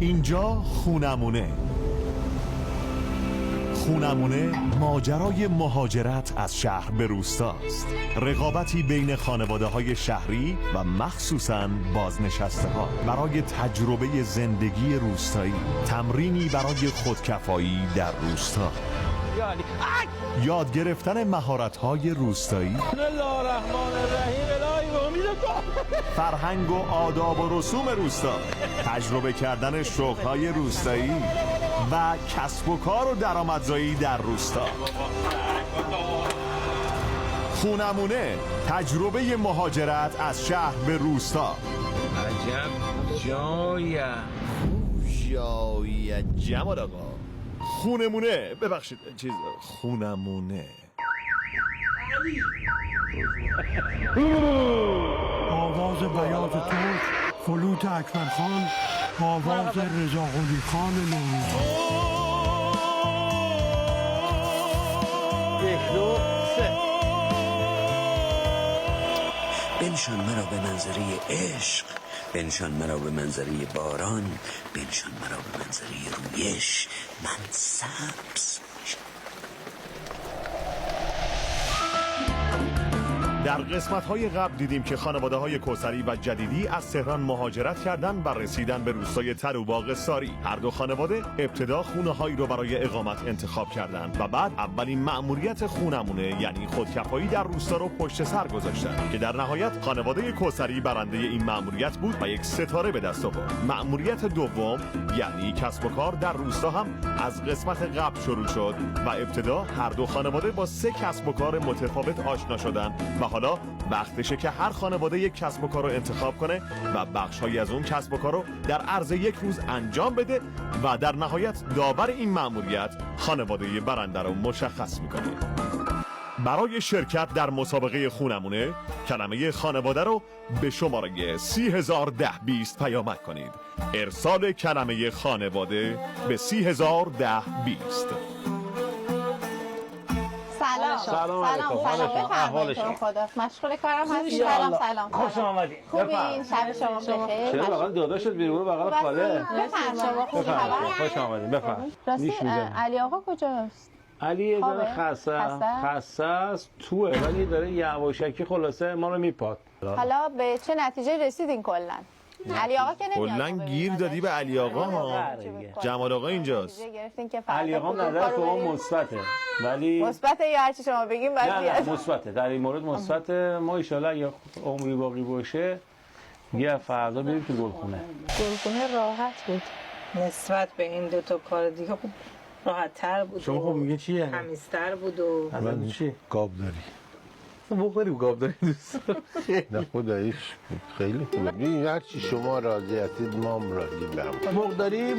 اینجا خونمونه. خونمونه ماجرای مهاجرت از شهر به روستاست. رقابتی بین خانواده‌های شهری و مخصوصاً بازنشسته ها برای تجربه زندگی روستایی. تمرینی برای خودکفایی در روستا. یاد گرفتن مهارت‌های روستایی. بسم الله الرحمن الرحیم. الهی به امید تو. فرهنگ و آداب و رسوم روستا. تجربه کردن شغل‌های روستایی و کسب و کار و درآمدزایی در روستا. خونمونه، تجربه مهاجرت از شهر به روستا. عجب جایه جمال آقا. خونمونه، ببخشید خونمونه. آواز بیاض ترک، فلوت اکبرخان، آواز رضا قلی خان نوروزی. بنشان مرا به منظره عشق، بنشان مرا به منظره باران، بنشان مرا به منظره رویش، من سبز میشم. در قسمت‌های قبل دیدیم که خانواده‌های کوثری و جدیدی از تهران مهاجرت کردند و رسیدن به روستای تروباغ ساری. هر دو خانواده ابتدا خونه‌هایی رو برای اقامت انتخاب کردند و بعد اولین مأموریت خونمونه یعنی خودکفایی در روستا رو پشت سر گذاشتند که در نهایت خانواده کوثری برنده این مأموریت بود و یک ستاره به دست آورد. مأموریت دوم یعنی کسب و کار در روستا هم از قسمت قبل شروع شد و ابتدا هر دو خانواده با 3 کسب و کار متفاوت آشنا شدند و حالا وقتشه که هر خانواده یک کسب و کار رو انتخاب کنه و بخش‌هایی از اون کسب و کار رو در عرض یک روز انجام بده و در نهایت داور این مأموریت خانواده برنده رو مشخص میکنه. برای شرکت در مسابقه خونمونه کلمه خانواده رو به شماره 301020 پیامک کنید. ارسال کلمه خانواده به 301020. سلام بفرمایید. خدا مشغول کارم هستی. سلام خوش آمدید. خوبین؟ شب شما بخیر. چرا بغل داداشت بیرون بغل خاله؟ بفرمایید. خوش آمدید. بفرمایید. راستی علی آقا کجاست؟ علی یه ذره خسته است توه ولی داره یواشکی خلاصه ما رو میپاد. حالا به چه نتیجه رسیدین کلا؟ علی آقا که نمیاد. کلا گیر دادی به علی آقا ها. جمال آقا اینجاست. علی آقا نظر شما مثبته ولی مثبته یا هر چی شما بگین بعد بیاد. نه مثبته. در این مورد مثبته. ما ان شاءالله اگه عمری باقی باشه یه فردا بریم تو گلخونه. گلخونه راحت بود. نسبت به این دو تا کار دیگه خوب راحت تر بود. شما خب میگه چیه؟ تمیزتر بود و من چی؟ گاب داری بخوری گاب داری دوست نه خداییش خیلی خوبه. ببین هر چی شما راضی هستید ما هم راضی برم. مرغ داری؟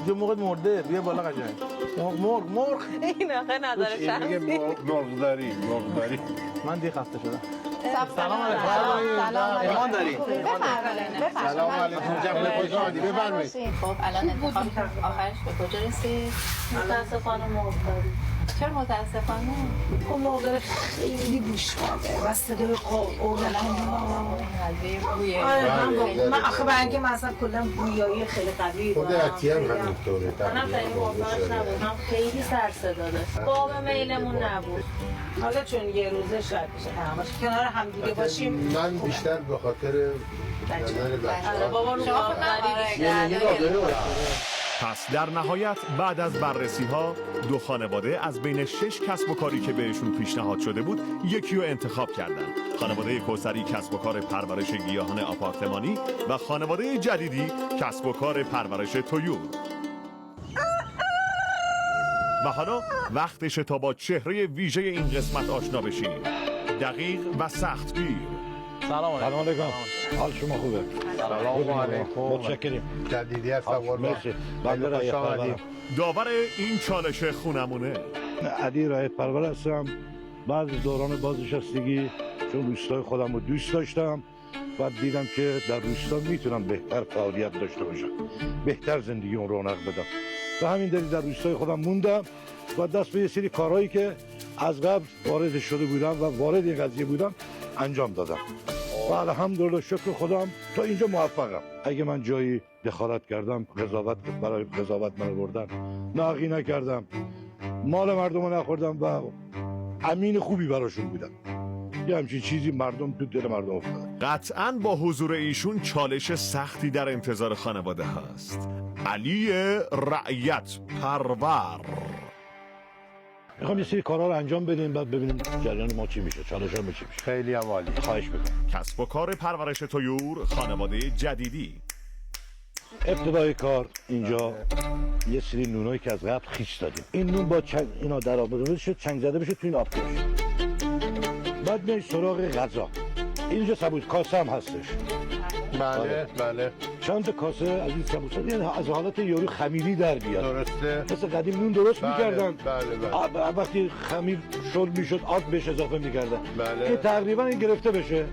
جو موقع مرده بیا بالا قشنگ. مرغ این آخه نداره شانسی. مرغ داری من دیگه خسته شدم. سلام علیکم. ایمان داری؟ بفرمایید. سلام علیکم. جمله خوش آمدید. بفرمایید. خب الان انتخاب آخرش به کجا رسید؟ متاسفانه مرغ داری. چرا متاسفانه؟ خب مرغ خیلی گوشمنده و صدای قلقل من آخه برای اینکه مثلا کلا بویایی خیلی قوی خود عطیه هم همینطوره. منم خیلی محتاج نبودم. خیلی سر صدا داشت. باب میلمون نبود. حالا چون یه روزه شاید بشه همش کنار هم دیگه باشیم. من بیشتر به خاطر نظر بچه‌ها. بابا رو پس در نهایت بعد از بررسی ها دو خانواده از بین 6 کسب و کاری که بهشون پیشنهاد شده بود یکی رو انتخاب کردند. خانواده کوثری کسب و کار پرورش گیاهان آپارتمانی و خانواده جدیدی کسب و کار پرورش طیور. و حالا وقتشه تا با چهره ویژه این قسمت آشنا بشیم. دقیق و سختگیر. سلام علیکم. حال شما خوبه؟ سلام علیکم. متشکرم. جدیدی هست سوار مرسی. خوش آمدید. داور این چالش خونمونه علی رایت پرور هستم. بعد دوران بازنشستگی چون روستای خودم رو دوست داشتم و دیدم که در روستا میتونم بهتر فعالیت داشته باشم، بهتر زندگی اون رونق بدم و همین دلیل در روستای خودم موندم و دست به یه سری کارهایی که از قبل وارد شده بودم و وارد این قضیه بودم انجام دادم. و الحمدلله شکر خودم تا اینجا موفقم. اگه من جایی دخالت کردم، برای قضاوت من بردن، ناقی نکردم، مال مردم رو نخوردم و امین خوبی براشون بودم. یه همچین چیزی مردم تو دل مردم افتاد. قطعاً با حضور ایشون چالش سختی در انتظار خانواده هست. علی رعیت پرور. میخوام یه سری کارها رو انجام بدیم، بعد ببینیم جریان ما چی میشه، چالش ها چی میشه. خیلی هم عالی. خواهش میکنم. کسب و کار پرورش طیور خانواده جدیدی. ابتدای کار اینجا یه سری نونایی که از قبل خیس دادیم. این نون با اینا در آب بشه، چنگ زده بشه تو این آب بشه. بعد میای سراغ غذا. اینجا سبوس کاسه هم هستش. بله بله چند تا کاسه از این سبوس‌ها، یعنی از حالت یارو خمیری در بیاد. درسته. مثل قدیم نون درست میکردن. بله. وقتی خمیر شل میشد آب بهش اضافه میکردن. بله. این تقریبا این گرفته بشه،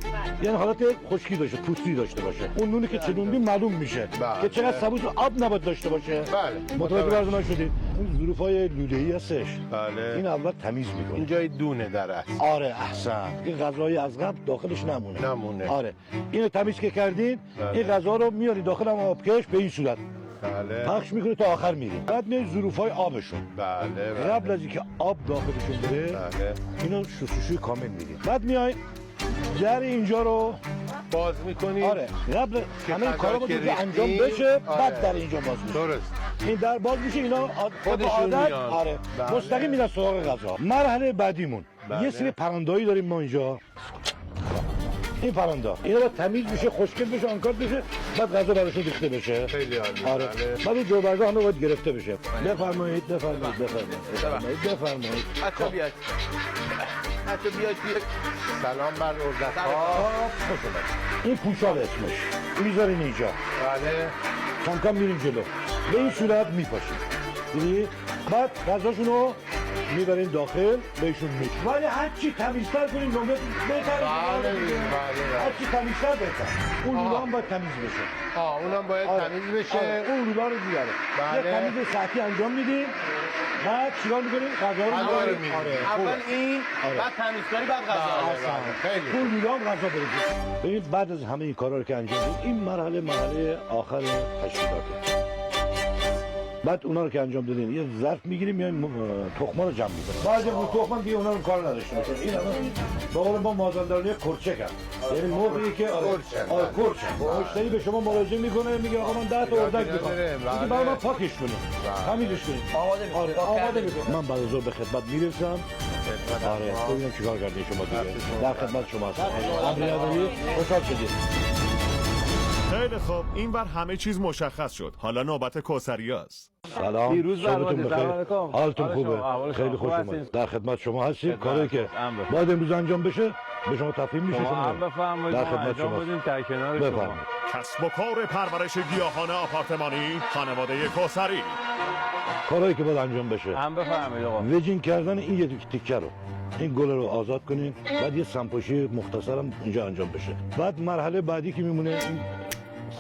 یعنی حالت خشکی داشته، پوستی داشته باشه. اون نونی که چلوندیم معلوم میشه که چقدر سبوس آب نباید داشته باشه. بله. متوجه برنامه شدید. این ظروفای لوله‌ای هستش. بله. این اول تمیز میکنه. اینجای دونه در است. آره احسن. این غذای از قبل داخلش نمونه. آره. اینو تمیز که کردین، این غذا رو میاری داخل هم آبکش به این صورت. بله. پخش میکنه تا آخر میری. بعد میای ظروفای آبشون. بله. قبل از اینکه آب داخلشون بره، بله. اینو شستشوی کامل میدی. بعد میای در اینجا رو باز میکنی. آره قبل همه کارا باید که انجام بشه. بعد در اینجا باز میشه. درست. این در باز میشه، اینا خودشون عادت میان. آره بله. مستقیم میرن سراغ غذا. مرحله بعدیمون یه سری پرندایی داریم ما اینجا. این پرنده اینا باید تمیز بشه، خوشگل بشه، آنکارت بشه، بعد غذا براشون ریخته بشه. خیلی عالی. آره. بعد این جوبرگاه همه باید گرفته بشه. بفرمایید. حتی بیاید. سلام بر اردک‌ها. خوش اومد. این پوشال اسمش. میذارین اینجا. بله. کم کم میریم جلو. به این صورت میپاشیم. دیدی؟ بعد غذاشونو میبرین داخل بهشون میگی. ولی هر چی تمیزتر کنین نمره بهتر. بله. هر چی تمیزتر بهتر. اون لوله هم باید تمیز بشه. اونم باید تمیز بشه. اون لوله رو بیاره. بله. یه تمیز سطحی انجام میدیم. بعد چیکار میکنیم؟ غذا رو میبریم. اول این، بعد تمیزکاری، بعد غذا. خیلی. اون لوله هم غذا برید. ببین بعد از همه این کارا رو که انجام بدیم، این مرحله آخر تشریفاته. بعد اونا رو که انجام دادین یه ظرف میگیریم میایم تخما رو جمع میکنیم. بعد اون تخما دیگه اونا رو کار نداشته باشه. این الان به قول ما مازندرانی کرچک هست. یعنی موقعی که کرچک مشتری به شما مراجعه میکنه میگه آقا من 10 تا اردک میخوام. میگه برای من پاکش کنید. تمیزش کنید. آماده میکنه. من بعد از ظهر به خدمت میرسم. آره ببینم چیکار کردین شما دیگه. در خدمت شما هستم. امریکایی خوشحال شدید. خیلی خوب، این بر همه چیز مشخص شد. حالا نوبت کوثری است. سلام. پیروز صبحتون برمانید. بخیر. سلام علیکم. حالتون حال شما، خوبه؟ احوال شما. خیلی خوش خوب اومدید. هستید؟ در خدمت شما هستیم. کاری که امر. باید امروز انجام بشه به شما تفهیم میشه. شما شما هم بفرمایید. در ما خدمت انجام شما. بدیم در کنار شما. بفرمایید. کسب و کار پرورش گیاهان آپارتمانی خانواده کوثری. کارهایی که باید انجام بشه. هم بفرمایید آقا. وجین کردن این یه تیکه رو، این گل رو آزاد کنیم. بعد یه سمپاشی مختصرم اینجا انجام بشه. بعد مرحله بعدی که میمونه این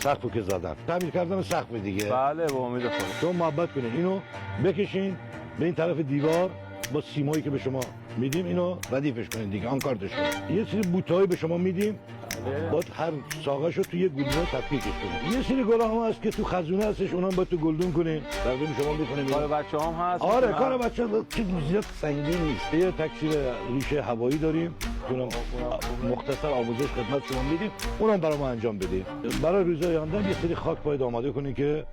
سقفو که زدن، تعمیر کردن سقف دیگه. بله به امید خدا. شما محبت کنین اینو بکشین به این طرف دیوار با سیمایی که به شما میدیم اینو ردیفش کنین دیگه، آنکاردش کنین. یه سری بوتهایی به شما میدیم، باید هر ساقه‌شو توی یه گلدون تفکیکش کنین. یه سری گلا هم هست که تو خزونه هستش، اونم باید تو گلدون کنین. تقدیم شما میکنیم. کار بچه‌هام هست. آره کار بچه‌ها چه زیاد سنگین نیست. یه تکثیر ریشه هوایی داریم، اونم مختصر آموزش خدمت شما میدیم، اونم برای ما انجام بدیم. برای روزای آینده یه سری خاک باید آماده کنین که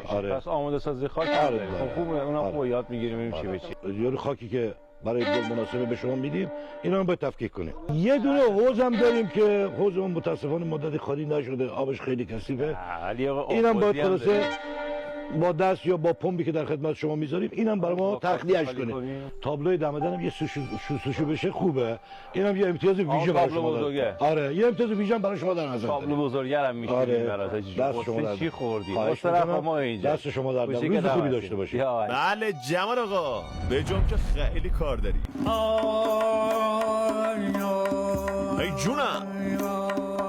آره. پس آماده سازی خاک آره. خب خوبه، اونم خوب یاد میگیریم ببینیم چی به چی. یارو خاکی که برای گل مناسبه به شما میدیم اینا رو باید تفکیک کنیم. یه دونه حوض هم داریم که حوضمون متاسفانه مدت خالی نشده، آبش خیلی کثیفه. اینم باید خلاصه با دست یا با پمپی که در خدمت شما میذاریم اینم برای ما تخلیه‌اش کنیم. تابلوی دم دنم یه شستشو بشه خوبه. اینم یه امتیاز ویژه برای شما داره. آره یه امتیاز ویژه برای شما در نظر تابلو بزرگرم میشه. آره. دست شما در چی خوردی؟ ما اینجا دست شما در روز خوبی داشته باشید. بله جمال آقا، به جون که خیلی کار داری. ای جونم.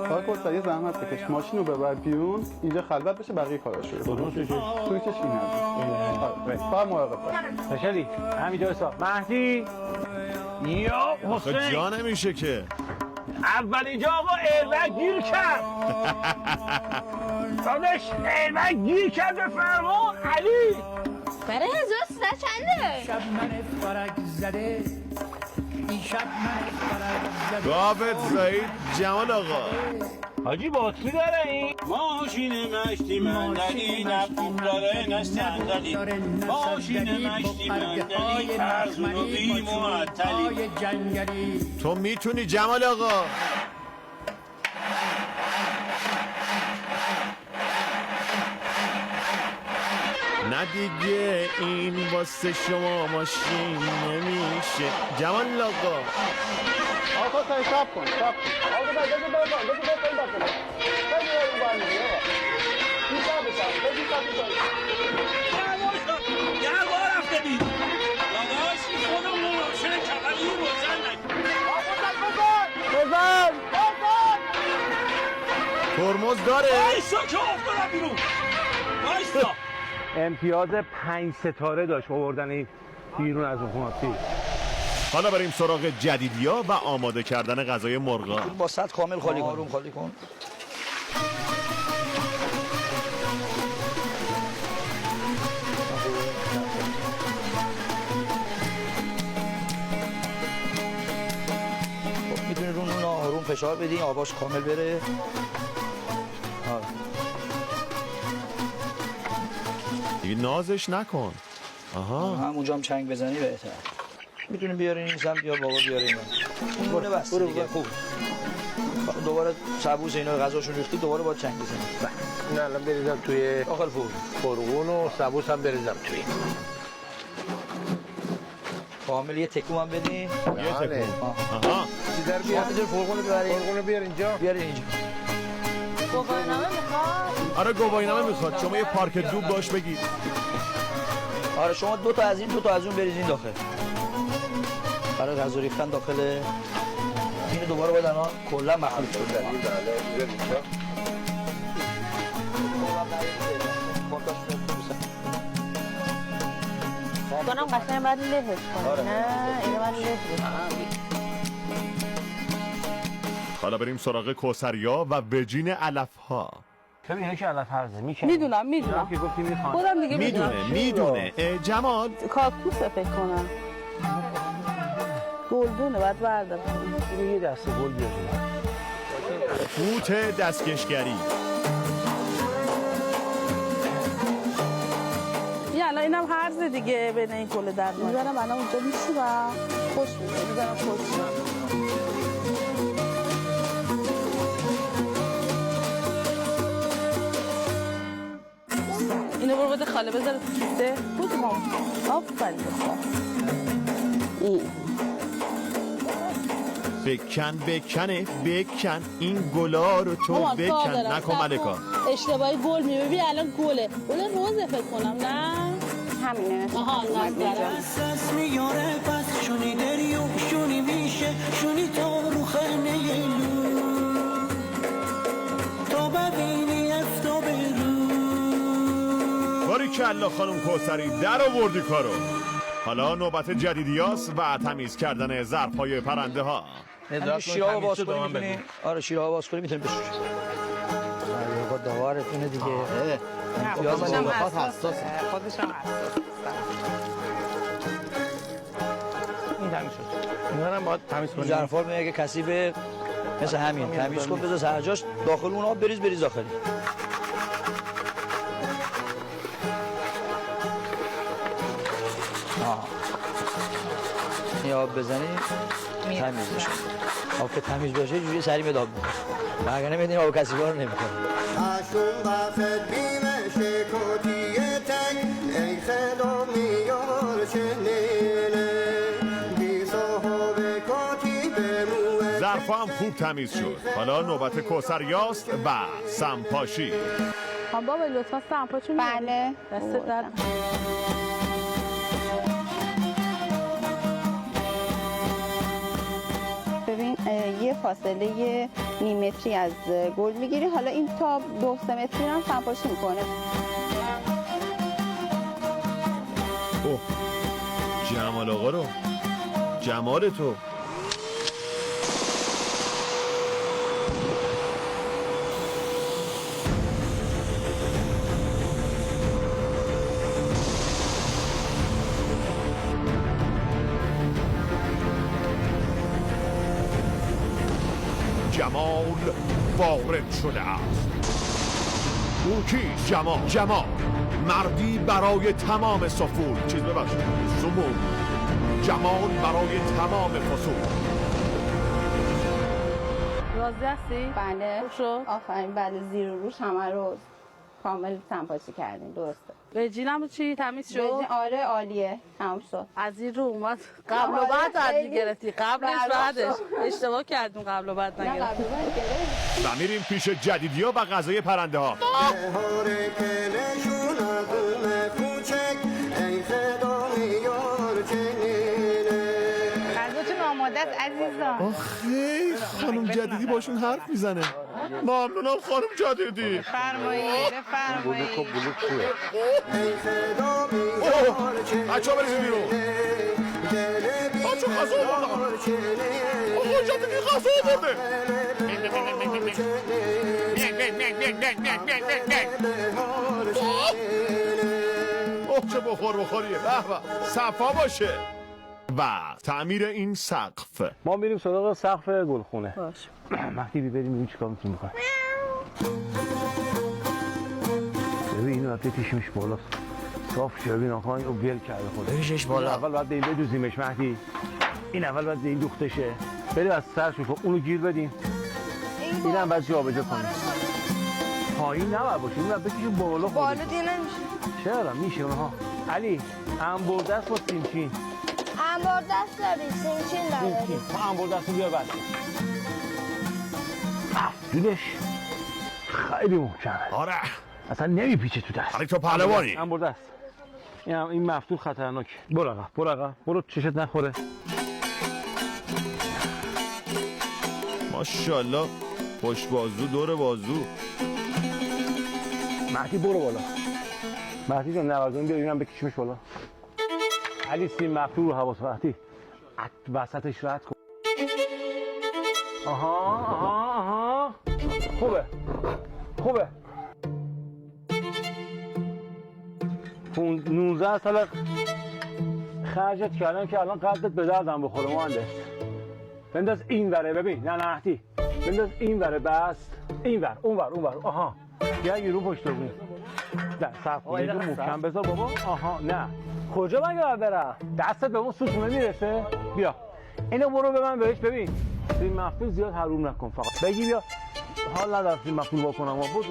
آقا کوثری زحمت بکش، ماشین رو ببر بیرون، اینجا خلوت بشه، بقیه کاراشو سویچش این هست. فقط مراقب باش. تشری همینجا حساب. مهدی یا آخه حسین جا نمیشه که. اول اینجا آقا ایربگ گیر کرد. داداش ایربگ گیر کرد به فرمان علی. برای 1300 چنده؟ شب من فرق زده دیشب من فرق زده گاوت زایید جمال آقا. حاجی باتری داره این؟ ماشین مشتی مندلی نه پول داره نه صندلی. ماشین مشتی مندلی فرزون و بی معطلی. تو میتونی جمال آقا. نه دیگه این واسه شما ماشین نمیشه جمال آقا. آقا سعی شب کن شب کن. آقا بگو بگو بگو یه بار رفته بید داداش خودمون روشن کبلی روزن نکن. بزن ترمز داره. وایسا که افتادم بیرون. وایسا. امتیاز 5 ستاره داشت آوردن این بیرون از اون خوناتی. حالا بریم سراغ جدیدیا و آماده کردن غذای مرغا. با سطح کامل خالی کن. آروم خالی کن. میتونی رو نون آروم فشار بدی آباش کامل بره. دیگه نازش نکن. آها همونجا هم چنگ بزنی بهتر. میتونی بیارین این سمت یا بابا بیارین این نونه بس دیگه خوب. دوباره سبوس اینا غذاشون ریختی دوباره باید چنگ بزنی. نه الان بریزم توی داخل فرغون و سبوس هم بریزم توی کامل. یه تکون هم بدین. یه تکون. آها چیزر بیار. شما فرغون رو ببرین. فرغون رو بیار اینجا. بیارین اینجا. گواهینامه میخواد؟ آره گواهینامه میخواد. شما یه پارک دوب باش بگید. آره شما دو تا از این دو تا از اون بریزین داخل. برای غذا ریختن داخل. اینو دوباره باید الان کلا مخلوط کنید. کنم قشنگ باید لهش کنی نه؟ اینو باید له بکنی. حالا بریم سراغ کوسریا و وجین علفها. ببین اینا که علف هرزه میدونم که گفتی میخوان. خودم دیگه میدونه جمال. کاکتوسه فکر کنم. گلدونه باید بردارم. یه دسته گل بیاریم. فوت دستکشگری. یه الان اینم هرزه دیگه بین این گل در میذارم الان اونجا میشورم. خوش میذارم خوش. اینو برو بده خاله بذاره تو کیسه. بود ما آفرین. بکن این گلا رو تو بکن. نکن ملکا اشتباهی گل میبینی الان گله. گل روزه فکر کنم نه همینه. آها نظرم میاره پس شونی دری و شونی میشه شونی تا رو خنه تا ببینی افتا برو. باریکلا خانم کوثری در آوردی کارو. حالا نوبت جدیدیاست و تمیز کردن ظرف‌های پرنده ها. شیرها باز کنی میتونی. آره شیرها باز کنی میتونی بسوزی. آقا داورتونه دیگه. خودش هم حساسه. این تمیز شد. اینا هم باید تمیز کنیم. ظرفا رو اگه کثیفه مثل همین تمیز کن بذار سر جاش داخل اون آب بریز داخلی. این آب بزنی تمیز بشه. آب که تمیز باشه جوری سری میاد آب میکنه. اگر نمیدین آب کثیفا رو نمیکنه. اشون قفل بیمه شکوتیه تک ای خدا میار چنینه بی صاحب کاتی بموه. ظرفا هم خوب تمیز شد. حالا نوبت کوثریاست و سمپاشی. خان بابا لطفا سمپاشون بله. دست در ببین یه فاصله نیم متری از گل میگیری. حالا این تا 2-3 متری هم سمپاشی میکنه. اوه جمال آقا رو. جمال تو. جمال وارد شده است. او کیست؟ جمال مردی برای تمام سفول. چیز ببخشید سموم. جمال برای تمام فصول. راضی هستی؟ بله. خوب شد؟ آفرین. بله، زیر و روش همه رو کامل سنپاسی کردیم. درسته. رژیمم چی تمیز شد؟ آره عالیه. تمام شد. از این رو اومد قبل و بعد عادی گرفتی. قبلش بعدش اشتباه کردیم. قبل و بعد نگرفتیم. و میریم پیش جدیدیا و غذای پرنده ها. غذاتون آماده است عزیزان. آخه خانم جدیدی باشون حرف میزنه. ممنونم خانم جدیدی. فرمایید بفرمایید. بلوک چیه؟ بچه ها بریزید بیرون. بچه غذا آورده. آقا جدیدی غذا آورده. اوه چه بخوریه. به به صفا باشه. و تعمیر این سقف. ما میریم سراغ سقف گلخونه. باش. مهدی بریم این چیکار میتونیم بکنیم. ببین اینو رفته کشیمش بالا. صاف شه. ببین آقا اینو گل کرده خود. بکشش بالا. اول باید این بدوزیمش مهدی. این اول باید این دوخته شه. بریم از سرش بکن. اونو گیر بدیم. اینم بعد جابجا کنیم. پایین نباید باشه. اینو بکشیم بالا خود. بالا دیگه نمیشه. چرا میشه اونها. علی انبردست با سیمچین. انبردست داری سیمچین نداری. ما انبردست رو بیار بعد. دیدش خیلی محکمه. آره اصلا نمیپیچه تو دست. علی تو پهلوانی. انبردست. این مفتوح خطرناکه. برو عقب. برو چشت نخوره. ماشاءالله پشت بازو دور بازو. مهدی برو بالا. مهدی جان نوازون بیا اینم بکشیمش بالا. علی سیم مفتوح رو حواس مهدی وسطش رد کن. آها خوبه 19 سال خرجت کردم که الان قدرت به دردم بخوره مهندس. بنداز این وره. ببین نه مهدی بنداز این وره. بس این ور اونور. آها یا یه رو پشت رو نه صف یه رو محکم بذار بابا. آها نه کجا من باید برم؟ دستت به اون ستونه میرسه؟ بیا اینو برو به من بهش. ببین این مفتوح زیاد حروم نکن. فقط بگی بیا حال ندارم این مفتوح واکنم. برو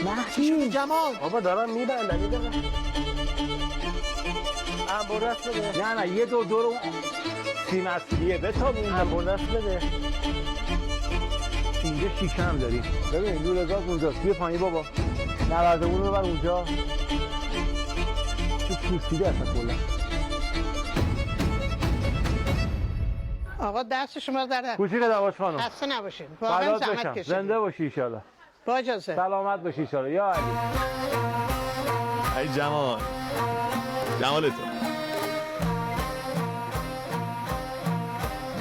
مهدی جمال. بابا دارم میبندم. انبردست بده. نه یه دور اون سیم اصلیه بتاب اون انبردست بده. اینجا شیشه هم داریم. ببین لوله گاز اونجاست. بیا پایین بابا. نوردمون رو ببر اونجا. تو پوسیده اصلا کلا. آقا دست شما در کوچیک دواش خانم. خسته نباشید. واقعا زحمت کشیدید. زنده باشی ان شاءالله. با اجازه. سلامت باشی ان شاءالله. یا علی. ای جمال تو.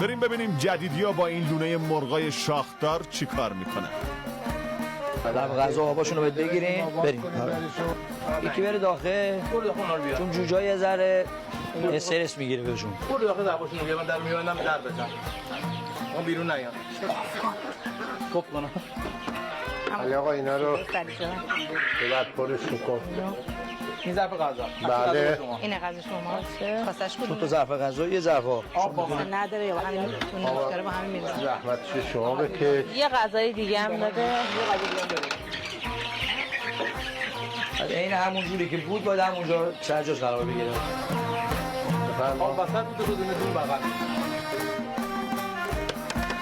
بریم ببینیم جدیدیا با این لونه مرغای شاخدار چی کار میکنن. غذا آباشون رو بگیریم بریم. یکی بره داخل چون جوجای یه ذره استرس میگیره بهشون. برو داخل دعواشون رو من در میبندم در بزن. ما بیرون نیام. خب کنم. علی آقا اینا رو بعد پرش کن. این ظرف غذا. بله. این غذا شما. خواستش چون تو ظرف غذا یه ظرف آب نداره یا همین داره با همین میرسه. زحمت شما بکش. یه غذای دیگه هم داده. این همون جوری که بود باید همونجا سرجاش قرار بگیره. آب وسط بود تو دونه دون بغل.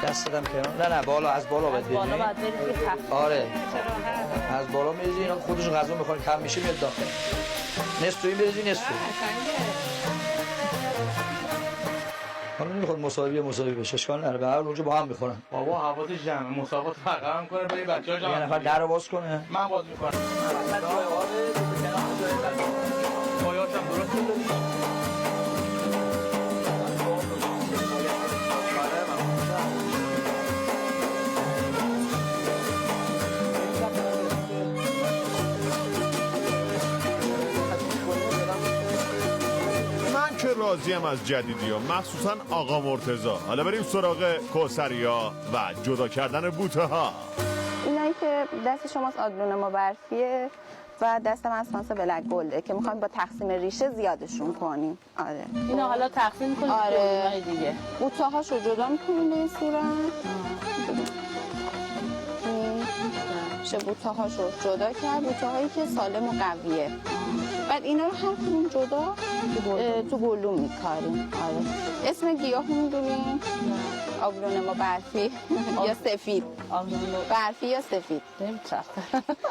دست دادم کنار. نه بالا از بالا باید بریم. آره از بالا میریزی. اینا خودشون غذا میخورن کم میشه میاد داخل. نصف توی میریزی نصف توی. حالا نمیخواد مساوی بشه. اشکال نداره. به هر حال اونجا با هم میخورن. بابا حواسش جمعه. مسابقات برقرار کنه برای بچه‌ها جمع. یه نفر در رو باز کنه. من باز میکنم. پایاشم درست می‌کنی. راضیم از جدیدی‌ها، مخصوصا آقا مرتضی. حالا بریم سراغ کوثریا و جدا کردن بوته ها. اینایی که دست شماست آبلون ما برفیه و دست من اسانس بلک گلده که میخوایم با تقسیم ریشه زیادشون کنیم. آره اینا حالا تقسیم کنیم. آره دیگه بوته هاشو جدا میکنیم به این صورت. بوته هاشو جدا کرد، بوته هایی که سالم و قویه. بعد اینا رو هر کدوم جدا تو گلدون میکاریم. آره اسم گیاه میدونیم؟ آبلون ما برفی یا سفید. برفی یا سفید.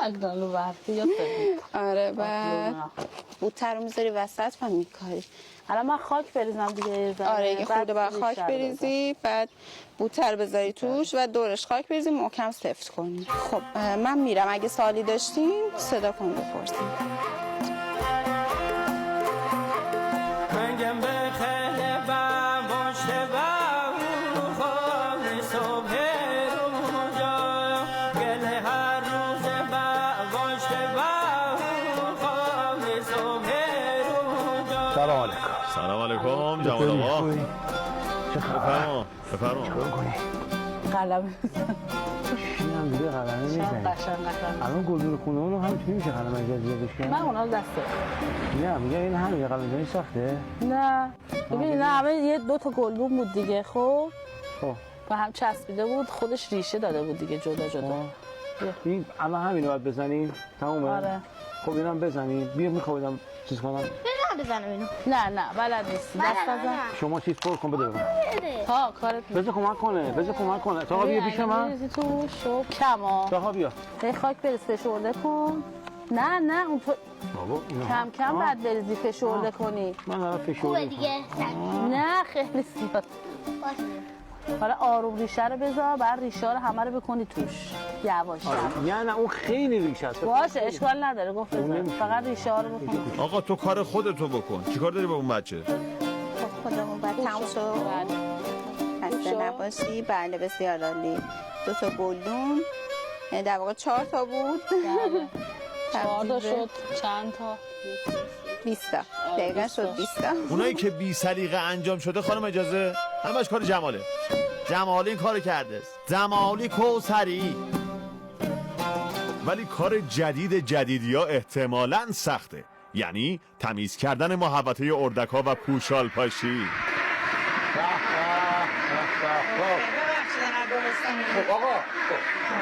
آبلون برفی یا سفید. آره بعد بوته رو میذاری وسط و میکاری. الان من خاک بریزم دیگه. آره یه خورده باید خاک بریزی، بعد بوته رو بذاری توش و دورش خاک بریزی، محکم سفت کنی. خب من میرم، اگه سوالی داشتین صدا کن بپرسیم. سلام علیکم جوان آقا. بفرما. قلم هم دیگه قلمه میزنی. الان گلدون خونه اونو همینطوری میشه قلم اجازه بشه. من اونا دسته. نه میگه این همین قلم زنی سخته؟ نه ببین نه همه یه 2 تا گلدون بود دیگه. خب و هم چسبیده بود، خودش ریشه داده بود دیگه جدا. این الان همینو باید بزنیم تمومه؟ آره. خب اینم بزنیم. بیا میخوام چیز کنم. بزنم اینو. نه بلد نیستی. دست بزن. شما چیز پر کن بده بگم. ها کارت بذار کمک کنه. تا بیا پیش من. بریزی تو شو کما. تا بیا. خاک بریز فشرده کن. نه اون تو کم بعد بریزی فشرده کنی. من الان فشرده. خوبه دیگه. نه خیلی زیاد. حالا آروم ریشه رو بذار، بعد ریشه رو همه رو بکنی توش یواش. نه اون خیلی ریشه است. باشه اشکال نداره گفت بذار، فقط ریشه ها رو بکن. آقا تو کار خودتو بکن. چیکار داری با اون بچه؟ خودمون بعد تموم شد. خسته نباشی. بله بسیار عالی. 2 تا گلدون، در واقع 4 تا بود. 4 تا شد. چند تا؟ 20 تا. دقیقا شد 20 تا. اونایی که بی سلیقه انجام شده خانم اجازه همش کار جماله. جمالی این کارو کرده. جمالی کوثری. ولی کار جدیدیا احتمالاً سخته. یعنی تمیز کردن محوطه اردک‌ها و پوشال پاشی. خب آقا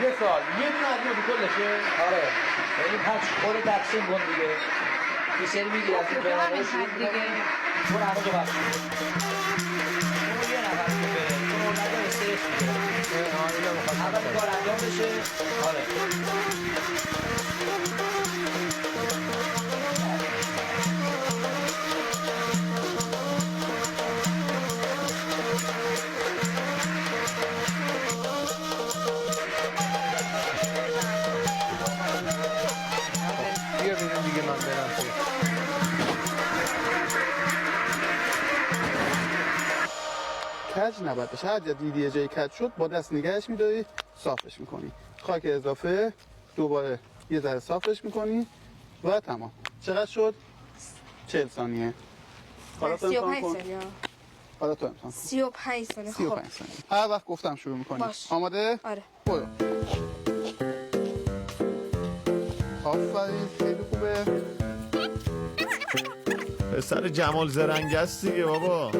یه سال یه دونه از اینو کلشه. آره این 5 خور تقسیم کن دیگه. یه سری میگیره از این برنامه شروع دیگه. چون همه جو بس یه نفر که بره چون اردک‌ها استرس میگیره. همه کار انجام بشه. آره کج نباید بشه. هر جا دیدی یه جایی کج شد با دست نگهش میداری، صافش میکنی. خاک اضافه، دوباره یه ذره صافش میکنی و تمام. چقدر شد؟ 40 ثانیه. حالا تو امتحان کن. حالا تو امتحان کن. 35 ثانیه. 35 ثانیه. هر وقت گفتم شروع میکنی. آماده؟ آره. برو. آفرین خیلی خوبه. پسر جمال زرنگ است دیگه بابا.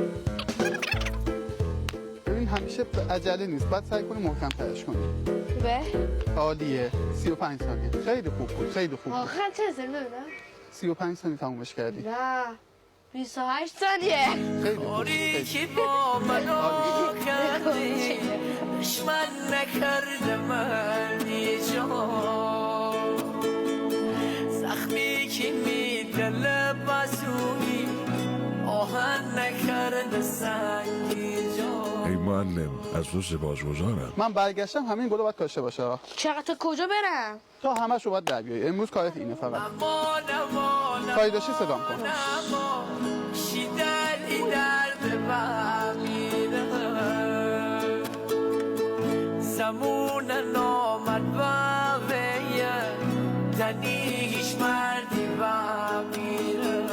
ببین همیشه عجله نیست، بعد سعی کنی محکم ترش کنی. خوبه؟ عالیه. 35 ثانیه. خیلی خوب بود. خیلی خوب بود. آخر چه ثانیه بود؟ 35 ثانیه تمومش کردی. نه 28 ثانیه. خیلی خوب. که با منو کردی دشمن نکرده من یه جا زخمی که میدل بزوی آهن نکرده سنگی جا. ای معلم از تو سپاسگزارم. من برگشتم همین گلو باید کاشته باشه. چقدر تا کجا برم؟ تا همش رو باید در بیایی. امروز کارت اینه فقط. کاری داشتی صدام کن. شیدنی درد بمیره زمون نامد بمیره دنی هیچ مردی بمیره.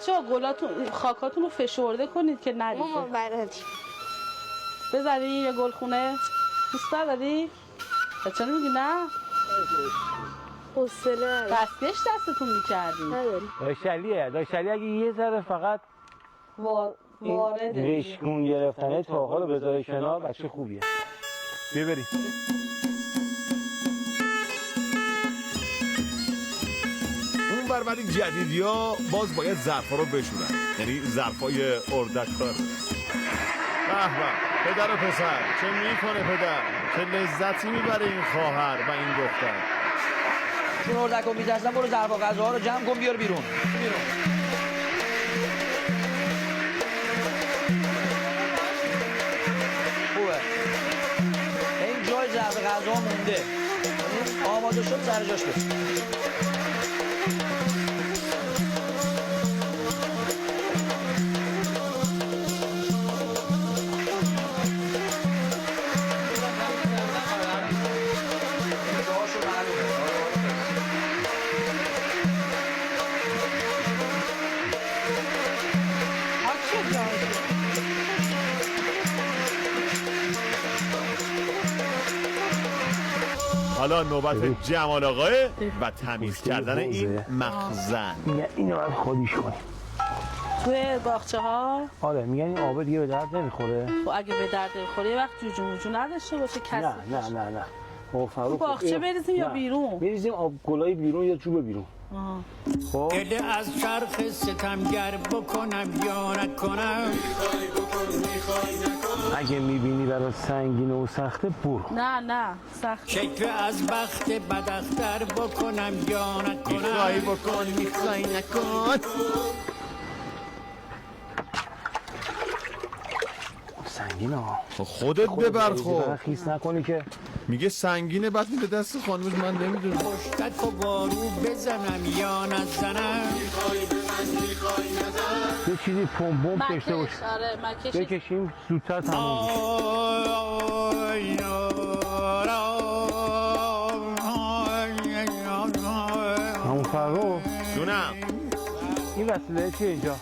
بچه‌ها گلاتون خاکاتون رو فشرده کنید که نریزه. ماما بلدی. بذاری یه گلخونه دوست نداری؟ چرا میگی نه؟ حوصله دستش دستتون میکردی. نداری. داشت علی اگه یه ذره فقط وارده ریشگون گرفتنه تاقا رو بذاره کنار بچه خوبیه. بیا بریم. اون بر ولی جدیدیا باز باید ظرفا رو بشورن، یعنی ظرفای اردک‌کار. به به پدر و پسر چه میکنه پدر، چه لذتی میبره این خواهر و این دختر. چون اردکو میترسن برو ظرف و غذاها رو جمع کن بیار بیرون. خوبه این جای ظرف غذا مونده، آماده شد سر جاش بس. حالا نوبت جمال آقاه و تمیز کردن این مخزن. میگن اینو باید خودیش کنی. توی باغچه ها؟ آره میگن این آب دیگه به درد نمیخوره. خب اگه به درد نمیخوره یه وقت جوجو موجو نداشته باشه کسی. نه. تو باغچه بریزیم یا بیرون؟ بریزیم آب گلای بیرون یا چوب بیرون. خب دل از چرخ ستمگر بکنم یا نکنم. میخوای نکن. اگه میبینی برای سنگینه و سخته برو. نه سخت. شکل از بخت بداختر بکنم یا نکنم. میخوای بکن میخوای نکن. سنگینه ها. خودت ببر خب. خیس نکنی که میگه سنگینه بعد میده دست خانمش، من نمیدونم. پشتک و بارو بزنم یا نزنم. یه چیزی پمپم داشته باشه. آره مکش. بکشیم زودتر تموم میشه. همون فرقو جونم این وسیله چیه اینجا؟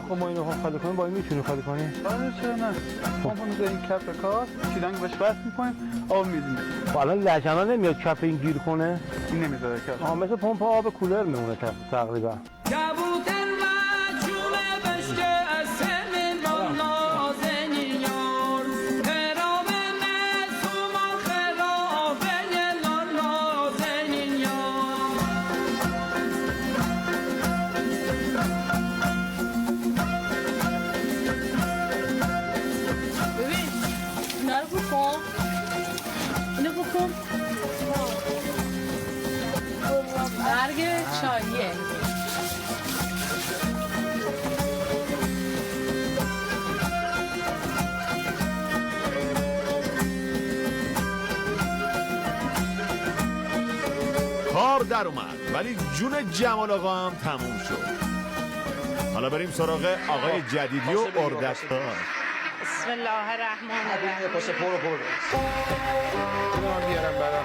خب ما اینو خالی کنیم، با این میتونیم خالی کنیم؟ آره چرا نه؟ پمپ رو می‌ذاریم کف کار، چیدنگ بهش وصل می‌کنیم، آب می‌ریزیم. حالا لجنا نمیاد کف این گیر کنه؟ این نمیذاره کف. مثل پمپ آب کولر میمونه تقریبا. برگ چاییه. کار در اومد ولی جون جمال آقا هم تموم شد. حالا بریم سراغ آقای جدیدی و اردک‌کار. بسم الله الرحمن الرحیم. پس پرو اینو بیارم برا.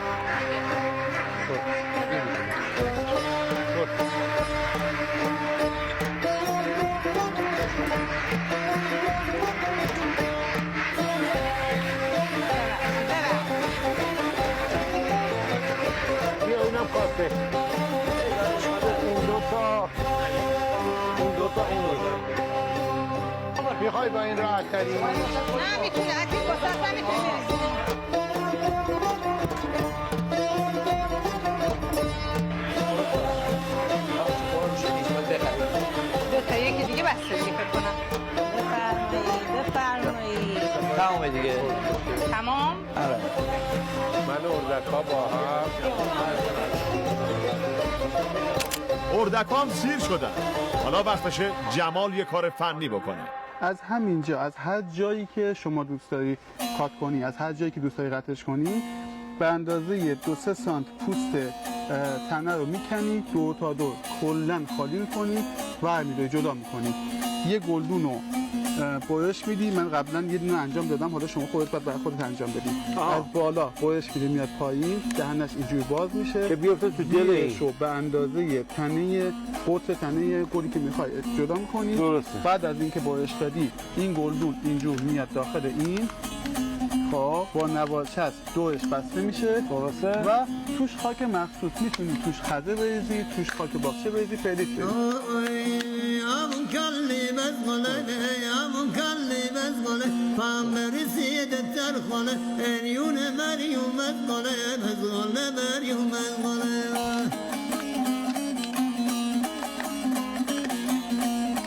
بیا اینم خواسته. این دوتا این میخوای با این راحت تری؟ نه میتونه اگه واسه نمیتونه دوتا یکی دیگه بسته دیگه فکر کنم. بفرمایید تمامه دیگه. تمام؟ آره. من اردک‌ها با هم اردک‌ها هم سیر شدن. حالا وقتشه جمال یه کار فنی بکنه. از همینجا، از هر جایی که شما دوست داری کات کنی، از هر جایی که دوست داری قطعش کنی، به اندازه 2-3 سانت پوست تنه رو میکنی، 2 تا 2 کلا خالی میکنی و میداری جدا میکنی. یه گلدون رو برش میدی. من قبلا یه دونه انجام دادم، حالا شما خودت باید برای خودت انجام بدی. از بالا برش میدی میاد پایین، دهنش اینجوری باز میشه که بیفته تو دلش. رو به اندازه تنه قطر تنه گلی که میخوای جدا می‌کنی. درسته. بعد از اینکه برش دادی این گلدون اینجور میاد داخل این، خب با نوارچسب دوش بسته میشه. درسته. و توش خاک مخصوص میتونی توش خزه بریزی، توش خاک باغچه بریزی، پلیت بریزی.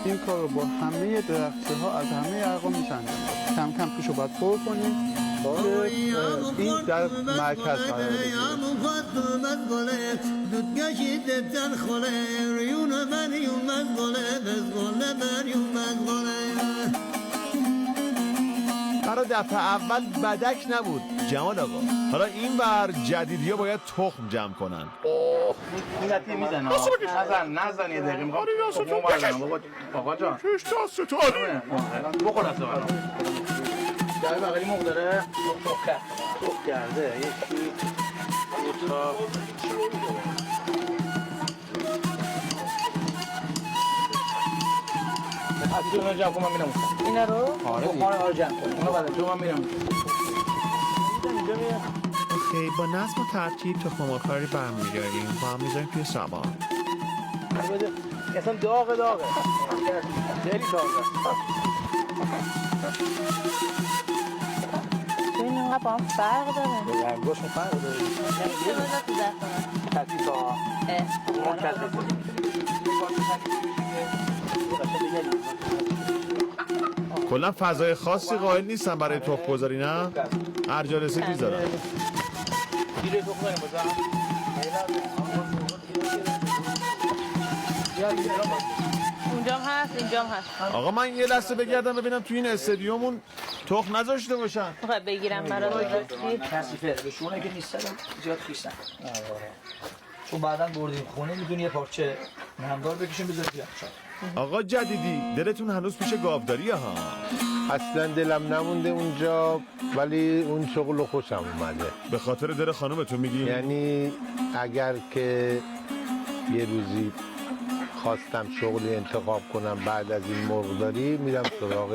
این کار رو با همه درخچه ها از همه ارقام میشه انجام داد. کم کم توش رو باید پر کنیم که این در مرکز قرار بگیره. برای دفعه اول بدک نبود جمال آقا. حالا این ور جدیدیا باید تخم جمع کنن. میلتی میزنه نزن یه دقیقه میخوام آقا جان شش تا ستاره بخور از برام جای بغلی موق داره توخ کرده یکی دو تا حتی اونو جمع کن من میرم اینا رو؟ آره جمع کن اونو بعد تو من میرم اوکی با نظم و ترتیب تخم‌مرغ‌ها رو برمی‌داریم با هم می‌ذاریم توی سامان. اصلا داغه خیلی داغه ببین اینقدر با هم فرق داره. رنگاشون فرق داره. چه بذار تو دست کنم. کسی تا کلا فضای خاصی قائل نیستن برای تخم گذاری نه؟ هر جا رسید میذارن. اونجام هست اینجام هست. آقا من یه لحظه بگردم ببینم تو این استادیومون تخم نذاشته باشن. میخوای بگیرم برات کثیفه بهشونه که نیستن زیاد خیسن چون بعدا بردیم خونه میدونی یه پارچه نمدار بکشیم بذار بیاد. آقا جدیدی دلتون هنوز پیش گاوداریه ها؟ اصلا دلم نمونده اونجا، ولی اون شغل خوشم اومده. به خاطر دل خانومتون میگی؟ یعنی اگر که یه روزی خواستم شغلی انتخاب کنم بعد از این مرغداری میرم سراغ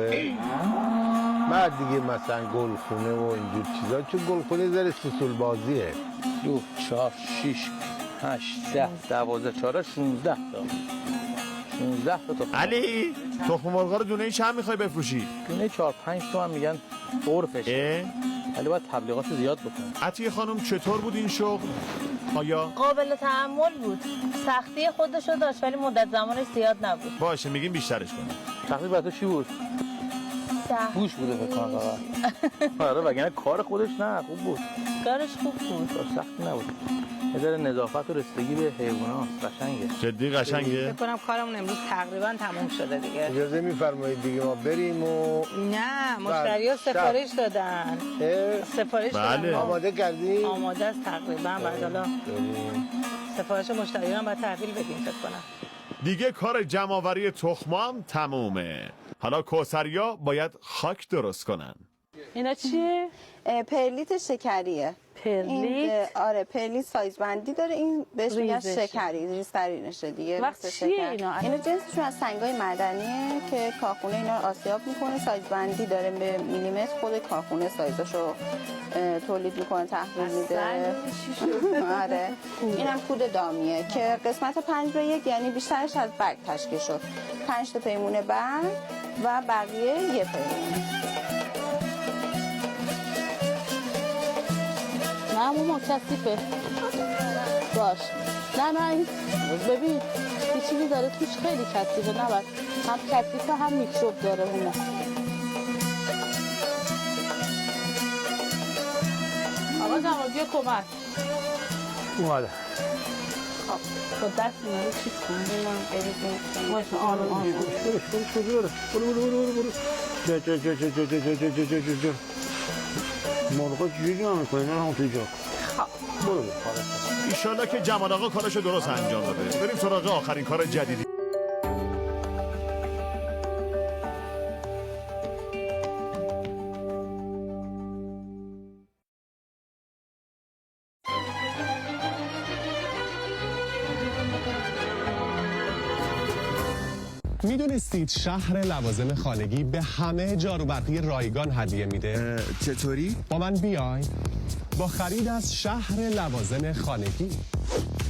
بعد دیگه مثلا گلخونه و اینجور چیزا، چون گلخونه ذره سوسول بازیه. 2 4 6 8 10 12 14 16 تا 16 تا علی تخم مرغا رو دونه ای چند میخوای بفروشی؟ دونه 4 5 تومن میگن عرفشه، ولی باید تبلیغات زیاد بکنن. عطیه خانم چطور بود این شغل؟ آیا قابل تحمل بود، سختی خودشو داشت ولی مدت زمانش زیاد نبود. باشه میگیم بیشترش کنیم. تقریبا تو چی بود؟ گوش بوده فکر کنم فقط. آره وگرنه کار خودش نه خوب بود. کارش خوب بود، کار سخت نبود. یه ذره نظافت و رسیدگی به حیوانات قشنگه. جدی قشنگه؟ فکر کنم کارمون امروز تقریبا تموم شده دیگه. اجازه میفرمایید دیگه ما بریم و نه مشتری‌ها سفارش دادن. سفارش بله. آماده کردیم؟ آماده است تقریبا. بعد حالا سفارش مشتریان باید تحویل بدیم فکر کنم. دیگه کار جمع‌آوری تخما هم تمومه. حالا کوثریا باید خاک درست کنن. اینا چیه؟ پرلیت شکریه. پرلیت؟ آره پرلیت سایز بندی داره، این بهش میگن شکری، ریزترینشه دیگه. وقت چیه اینا؟ اینا جنسشون از سنگای معدنیه که کارخونه اینا رو آسیاب میکنه، سایز بندی داره، به میلیمتر خود کارخونه سایزاشو تولید میکنه، تحویل میده. آره اینم کود دامیه که قسمت 5:1 یعنی بیشترش از برگ تشکیل شد. 5 تا پیمونه برگ و بقیه یه پیمونه. نه ماما کثیفه. باش. نه ببین یه چیزی داره توش خیلی کثیفه، نباید هم کثیفه هم میکروب داره اونه. آقا جمال بیا کمک. اومده. با دست اینا رو چیز کن. بریزیم. باشه آروم. برو. مرغا چجوری جمع میکنی؟ نه هم توی جا برو. ایشالله که جمال آقا کارشو درست انجام داده. بریم سراغ آخرین کار جدیدی. میدونستید شهر لوازم خانگی به همه جاروبرقی رایگان هدیه میده؟ چطوری؟ با من بیاین. با خرید از شهر لوازم خانگی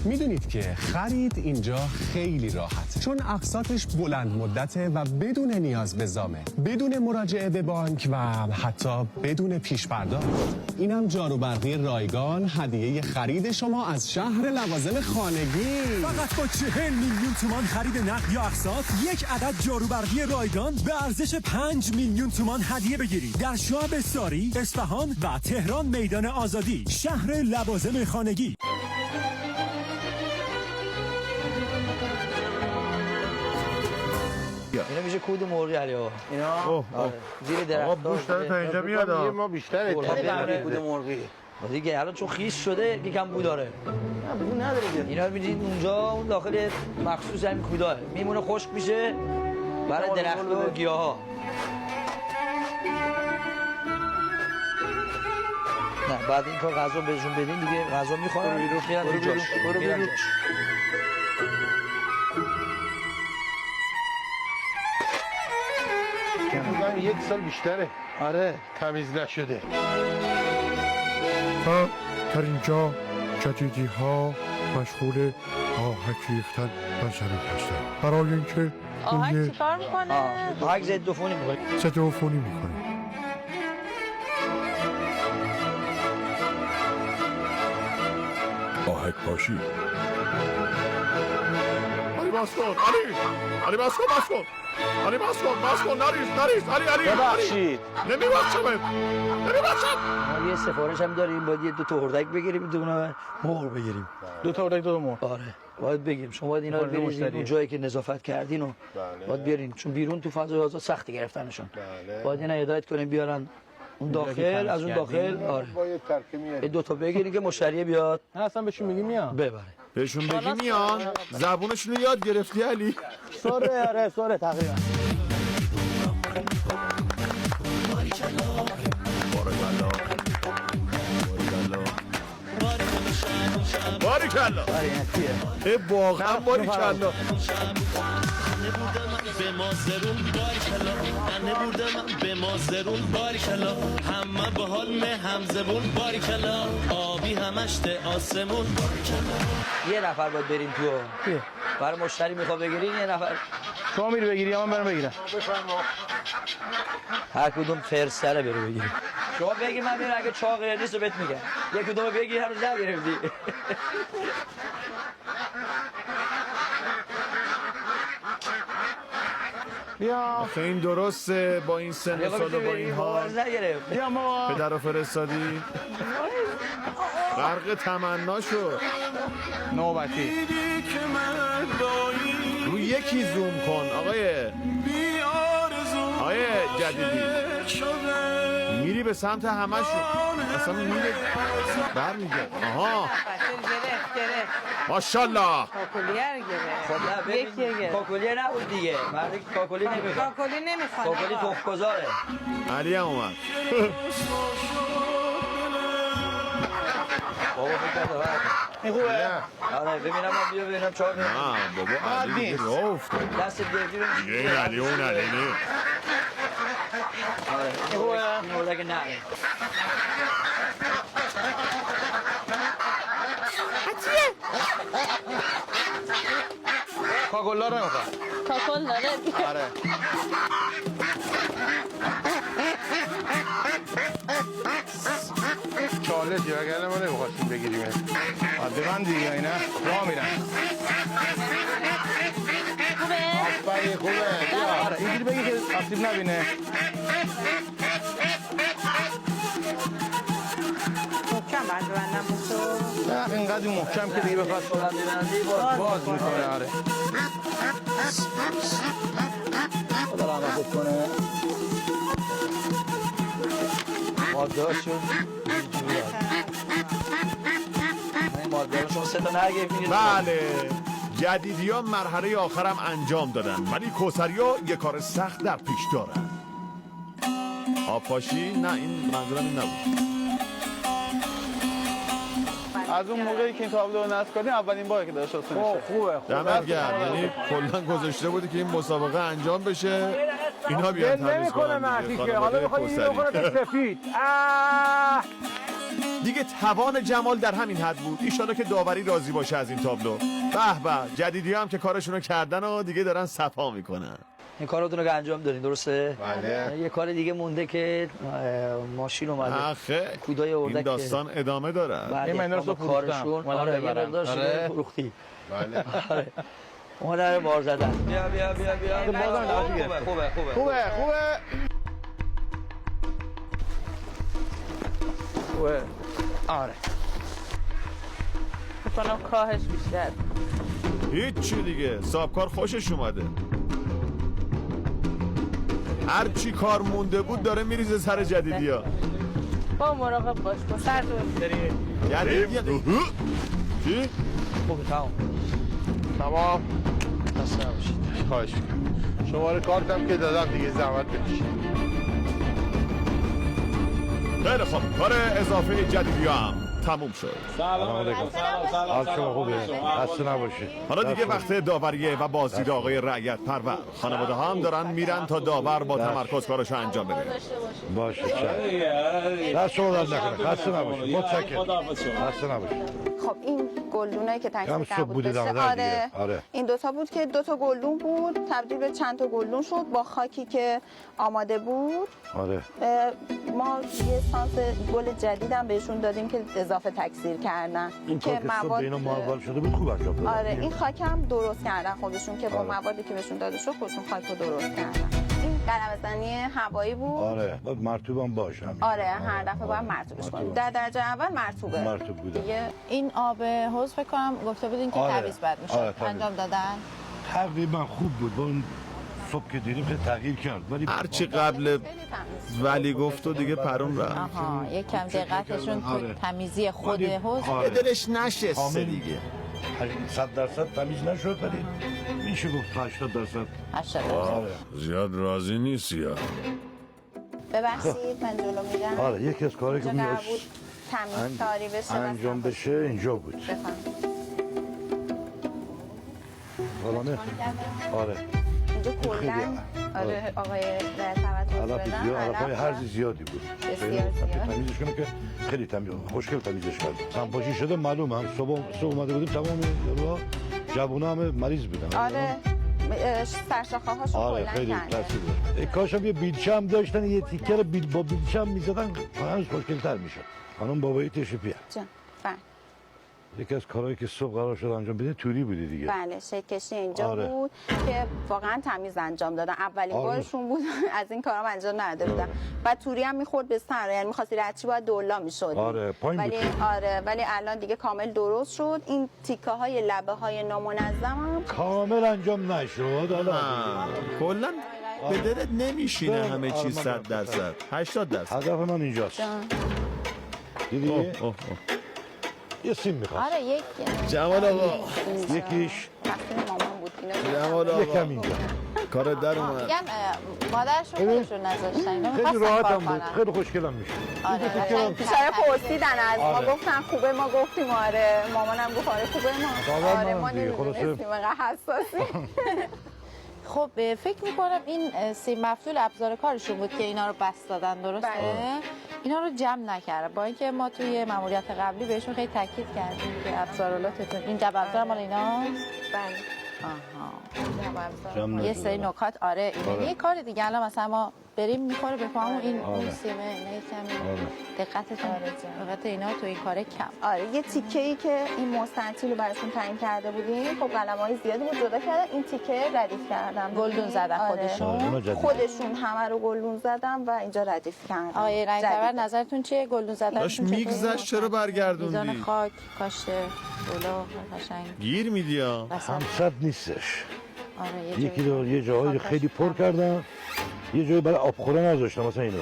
میدونید که خرید اینجا خیلی راحت، چون اقساطش بلند مدته و بدون نیاز به زامن، بدون مراجعه به بانک و حتی بدون پیش پرداخت. اینم جاروبرقی رایگان هدیه خرید شما از شهر لوازم خانگی. فقط با 40 میلیون تومان خرید نقد یا اقساط یک عدد جاروبرقی رایگان به ارزش 5 میلیون تومان هدیه بگیرید در شعب ساری، اصفهان و تهران میدان آزادی، شهر لوازم خانگی. اینا میشه کود مرغی علی آقا. اینا زیر درخت. آقا بوش داره تا اینجا میاد. ما بیشتر کود مرغی. دیگه الان چون خیس شده یکم بو داره. نه بو نداره دیگه. اینا رو می‌بینید اونجا اون داخل مخصوص همین کوداه میمونه، خشک میشه برای درخت و گیاها. نه بعد این کار غذا بهشون بدین دیگه غذا میخورن میرن اونجاش. برو بیرون. یک سال بیشتره. آره تمیز نشده. تا در اینجا جدیدی ها مشغول آهک ریختن و زمین هستن برای اینکه آهک چیکار میکنه؟ آهک ضد عفونی میکنه. ضد عفونی میکنه. آهک پاشی. علی بس کن. علی بس کن. علی بس کن. نریز. علی ببخشید. نمیبخشمت. ما یه سفارش هم داریم، باید یه 2 تا اردک بگیریم، دونه مرغ بگیریم. 2 تا اردک 2 تا مرغ. آره باید بگیریم. شما باید اینا رو بریزید اون جایی که نظافت کردین و باید بیارین، چون بیرون تو فضای آزاد سختی گرفتنشون. باید اینا هدایت کنیم بیارن اون داخل، از اون داخل. آره باید ترکیب 2 تا بگیرین که مشتری بیاد. نه اصلا بهشون میگی میاد. ببره. بهشون بگی میان. زبونشون رو یاد گرفتی علی؟ سوره تقریبا. باریکلا. واقعا باریکلا. به ما زرون باریکلا، به ما زرون باریکلا، همه به حال هم زبون باریکلا، آبی همشت آسمون باریکلا. یه نفر باید بریم تو. برای مشتری میخواد بگیرین یه نفر. شما میری بگیری یا من برم بگیرم؟ هر کدوم فرستره بره بگیریم. شما بگی من میرم، اگه چاقه نیست رو بهت میگم. یک کدوم بگی هنوز نگرفتی. بیا. آخه این درسته با این سن و سال و با این حال؟ بیا ما. پدر رو فرستادی؟ غرق تمنا شد. نوبتی. روی یکی زوم کن آقای جدیدی. میری به سمت همشون اصلا میره برمیگرد. آها ماشاءالله. کاکولیه نبود دیگه. مرد کاکولی نمیخواد. کاکولی تخم‌گذاره. علی هم اومد. بابا فکر این خوبه؟ آره ببینم من بیا ببینم چهار نه بابا علی دیگه راه افتاد. دست گرفتی دیگه این علی اون علی نه. آره این خوبه؟ این مورد که نه. کاکولا رو نمیخواد. کاکولا آره. چالشی وگرنه ما نمیخواستیم بگیریم. به من دیگه اینا راه میرن. خوبه. آره اینجوری بگی که آسیب نبینه. محکم بندم تو. نه اینقدر محکم که دیگه بخواد باز میکنه. آره خدا رحمت کنه. مادرشون مادرشون 3 تا نگرفتین. بله جدیدی ها مرحله آخرم انجام دادن، ولی کوثری ها یه کار سخت در پیش دارن. آبپاشی؟ نه این منظورم این نبود. از اون موقعی که این تابلو رو نصب کردیم اولین باره که داره شسته میشه. خوبه دمت گرم. یعنی کلا گذاشته بودی که این مسابقه انجام بشه، اینا بیان تمیز نمیکنه کنن مردی دیگه. که حالا میخواد اینو بکنه تو سفید. دیگه توان جمال در همین حد بود. ایشالا که داوری راضی باشه از این تابلو. به به، جدیدی هم که کارشونو کردن و دیگه دارن صفا میکنن. این کاراتونو که انجام دادین درسته؟ بله. یه کار دیگه مونده که ماشین اومده. آخه کودای اردک این داستان ادامه داره. این مقدار رو کارشون آره یه مقدار شده فروختی. بله. آره. اومدن رو بار زدن. بیا بیا بیا بیا. خوبه. آره بکنم کاهش بیشتر. هیچی دیگه، صاحبکار خوشش اومده. هر چی کار مونده بود داره میریزه سر جدیدی ها. با مراقب باش با سر جدیدی چی؟ خوبه تمام. خسته نباشید. خواهش می‌کنم. شماره کارتم که دادم دیگه زحمت بکشید. خیلی خوب، کار اضافه جدیدی هم تموم شد. سلام علیکم. حال شما خوبه؟ خسته نباشید. حالا دیگه وقت داوریه و بازدید آقای رعیت پرور. خانواده ها هم دارن میرن تا داور با تمرکز کارشو انجام بده. باشه چشم. دست شما درد نکنه. خسته نباشید. متشکرم. خسته نباشید. خب این گلدونایی که کم تکمیل صبح بود بوده بشه. دم دیگه. آره. این دوتا بود که دوتا گلدون بود تبدیل به چند تا گلدون شد با خاکی که آماده بود. آره. ما یه سانس گل جدیدم بهشون دادیم که اضافه تکثیر کردن این کار که صبح به اینا معول شده بود خوب انجام دادن. آره این خاک هم درست کردن خودشون که با آره. موادی که بهشون داده شد خودشون خاک رو درست کردن. این قلمه‌زنی هوایی بود. آره باید مرطوب هم باشه. آره هر دفعه باید مرطوبش کنیم. در درجه اول مرطوبه. مرطوب بوده. دیگه این آب حوض فکر کنم گفته بودین که آره. تعویض بد میشه. آره، تعویض. انجام دادن. تقریبا خوب بود. با اون صبح که دیدیم خیلی تغییر کرد. ولی هرچی قبل ولی گفت و دیگه پرون رفت. آها یکم دقتشون تو آره. تمیزی خود حوض. آره. دلش نشسته دیگه. 100% تمیز نشد ولی میشه گفت 80%. 80%. آره. زیاد راضی نیست یا ببخشید من جلو میرم. آره یکی از کارهایی که اینجا قرار می‌داشت بود تمیز کاری بشه انجام بشه اینجا بود. بفهم. حالا آره. اینجا کلا آره آقای توجه علف زیاد علف‌های هرزی زیادی بود. بسیار زیاد. تمیزش کنه که خیلی تمیز خوشگل تمیزش کرد. سنپاشی شده معلومه هم صبح اومده بودیم تمام یارو جوونا هم مریض بودن. آره سرشاخه هاشون آره کلا خیلی کنده. تاثیر داشت. کاش هم یه بیلچه هم داشتن یه تیکه رو با بیلچه هم می‌زدن هنوز خوشگل‌تر میشد. خانم بابایی تشریفیه. جان بله. یکی از کارهایی که صبح قرار شد انجام بده توری بودی دیگه. بله شکل کشی اینجا آره. بود که واقعا تمیز انجام دادن. اولین آره. بارشون بود از این کارا انجام نداده بودن. و توری هم میخورد به سر، یعنی می‌خواستی ردچی باید دولا میشد. آره پایین ولی بود. آره ولی الان دیگه کامل درست شد. این تیکه های لبه های نامنظم هم کامل انجام نشد. حالا کلا به دلت نمیشینه آره. همه چیز 100%. 80%. هدف من اینجاست. جان. دیدی؟ یه سیم میخواد. آره یک جمال آقا یکیش تقصیر مامان بود اینا. جمال آقا یکم اینجا. کار در اومد. میگم مادرشون خودشون نذاشتن. اینا خیلی می‌خواستن راحت کار هم بود. کنن. خیلی خوشگلم میشه. آره بیچاره پرسیدن از ما آره. گفتن خوبه ما گفتیم آره مامانم گفت آره خوبه ما باور آره من ما دیگه، خلاصه. نمیدونستیم اینقدر حساسی. خب فکر میکنم این سیم مفتول ابزار کارشون بود که اینا رو بس دادن درسته؟ بله. اینا رو جمع نکرده با اینکه ما توی ماموریت قبلی بهشون خیلی تاکید کردیم که ابزارالاتتون این جمع ابزار مال ایناست؟ بله. آها. یه سری نکات آره این یه کار دیگه الان مثلا ما بریم میخوره به پامون این آره. اون سیمه اینا یکم دقتتون البته اینا تو این کاره کم. آره یه تیکه‌ای که این مستطیل رو براشون تعیین کرده بودیم خب قلم‌های زیادی بود جدا کردن این تیکه ردیف کردم گلدون زدن خودشون همه رو گلدون زدم و اینجا ردیف کردم. آقای رنگ‌پرور نظرتون چیه گلدون زدن؟ داش میگذشت چرا برگردوندی؟ میزان خاک کاشته بالا قشنگ گیر میدی ها. همصد نیستش. آره یکی دو یه جاهای خیلی پر کردن یه جایی برای آب خوره نذاشتم مثلا اینو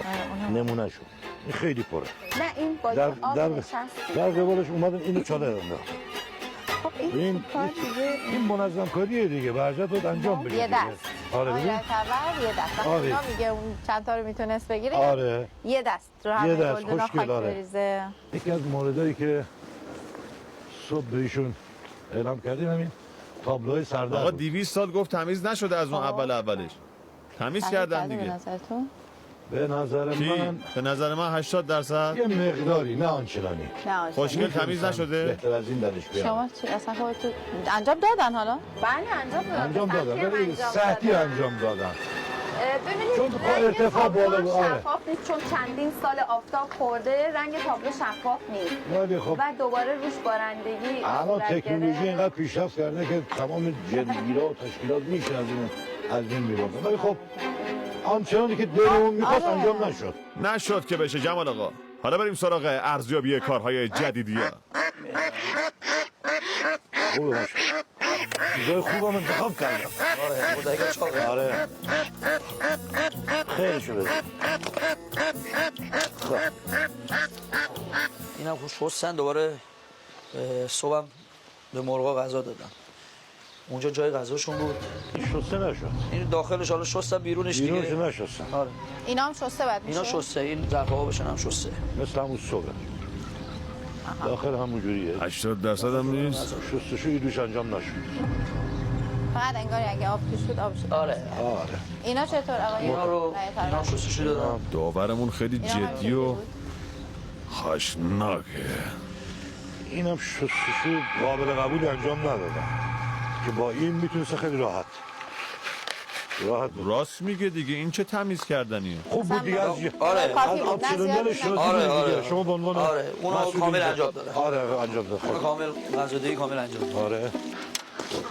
نمونه شد این خیلی پره نه این با در قبالش اومدن اینو چاله دادن. خب این منظم کاریه دیگه برجت باید انجام بشه یه دست آره ببین یه دست آره. اونا میگه اون چند تا رو میتونست بگیره آره یه دست رو همه گلدونا خاک بریزه. یکی از موردایی که صبح بهشون اعلام کردیم همین تابلوهای سردر آقا بود. 200 سال گفت تمیز نشده از اون اولش تمیز کردن دیگه. به نظرتون؟ به نظر کی؟ من به نظر من 80%. یه مقداری نه آنچنانی. نه خوشگل تمیز نشده؟ بهتر از این درش بیارم. شما چی اصلا خودتون انجام دادن حالا؟ بله انجام دادم ولی سطحی انجام دادم. ببینید چون رنگ ارتفاع تابلو بالا بود. شفاف نیست، چون چندین سال آفتاب خورده رنگ تابلو شفاف نیست ولی خب و دوباره روش بارندگی الان صورت تکنولوژی گرفت. اینقدر پیشرفت کرده که تمام جلگیرا و تشکیلات میشه از این میبردن ولی خب آنچنانی که دلمون میخواست انجام نشد. نشد که بشه جمال آقا. حالا بریم سراغ ارزیابی کارهای جدیدی ها. خوبه باشه. چیزای خوبم انتخاب کردم. آره بودایی چاقه. آره خیلی شده. اینم خوش شستن دوباره صبحم به مرغا غذا دادم. اونجا جای غذاشون بود. این شسته نشد. این داخلش حالا شستم بیرونش دیگه. بیرونش نشستن. آره. اینا هم شسته بعد میشه؟ اینا شسته این ظرف آبشون هم شسته. مثل همون صبح. داخل همون جوریه. 80% هم نیست. شستشویی دوش انجام نشد. فقط انگار اگه آب توش بود آب شد. آره. اینا چطور آقای؟ اینا شستشویی دادم. داورمون خیلی جدی و خشناکه. اینم شستشوی قابل قبول انجام ندادم که با این میتونسته خیلی راحت راست میگه دیگه. این چه تمیز کردنیه. خوب بود دیگه از آره از آب چلوندن شد. آره شما به عنوان آره اونو کامل انجام دادم. آره انجام دادم. کامل غذادهی کامل انجام دادم. آره